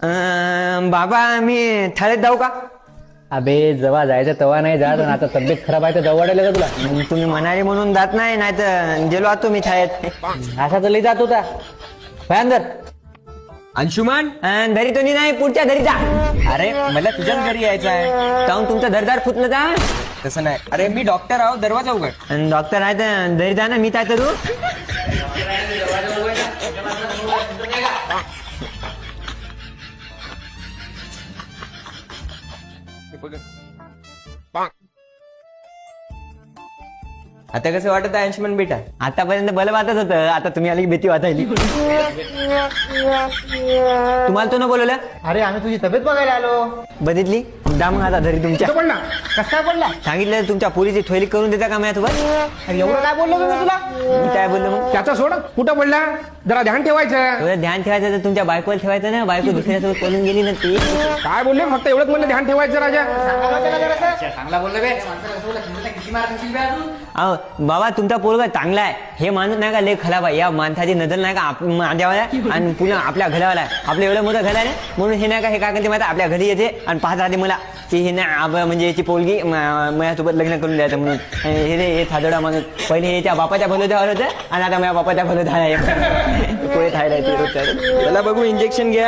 बाबा मी थाळीत जाऊ का? अबे जेव्हा जायचं तेव्हा नाही जात आणि आता तब्येत खराब आहे तर जाऊ वाटायला का तुला? मग तुम्ही म्हणाले म्हणून जात नाही, नाही तर गेलो आतो मी थाळीत. असा तर लई जात होता भयांदर. अंशुमान, घरी तो नाही, पुढच्या घरी जा. अरे मला तुझ्याच घरी यायचं आहे. जाऊन तुमचं दरदार फुटलं जा. तसं नाही, अरे मी डॉक्टर आहो, दरवाजा उघड. आणि डॉक्टर आहे तर घरी जा ना, मी काय करू? आता कसं वाटत आहे अंशुमान बेटा? आतापर्यंत बल वाटत होतं, आता तुम्ही आली की भीती वाटायली. तुम्हाला तो न बोलवलं? अरे आम्ही तुझी तब्येत बघायला आलो. बघितली? जा मग आता घरी तुमच्या. पडला कस काय पडला? सांगितलं तुमच्या पोरीची ठोयली करून देता का माझ्यासोबत? अरे एवढं काय बोललो मी तुला? मी काय बोललो मग? त्याचा सोड, कुठं पडला जरा ध्यान ठेवायचं. एवढं ध्यान ठेवायचं तर तुमच्या बायकोला ठेवायचं ना. बायको दुसऱ्यासोबत पळून गेली ना ती. काय बोलले? फक्त एवढंच म्हणलं ध्यान ठेवायचं राजा. चांगला बोललो बे. अहो बाबा, तुमचा पोरगा चांगला आहे हे माणूस नाही का लय खराब आहे. या माणसाची नजर नाही का माझ्यावर आहे आणि पुन्हा आपल्या घरावाला आहे. आपलं एवढं मोठं घर आहे ना, म्हणून हे नाही का हे काय करते माहिती, आपल्या घरी येते आणि पाहत राहते मला की हे नाही म्हणजे याची पोरगी माझ्यासोबत लग्न करून द्यायचं म्हणून. हे थादडा माणूस पहिले हे त्या बापाच्या भलोद्यावर होतं आणि आता माझ्या बापाच्या भलोद्या आहे. पुढे थायला चला बघू, इंजेक्शन घ्या.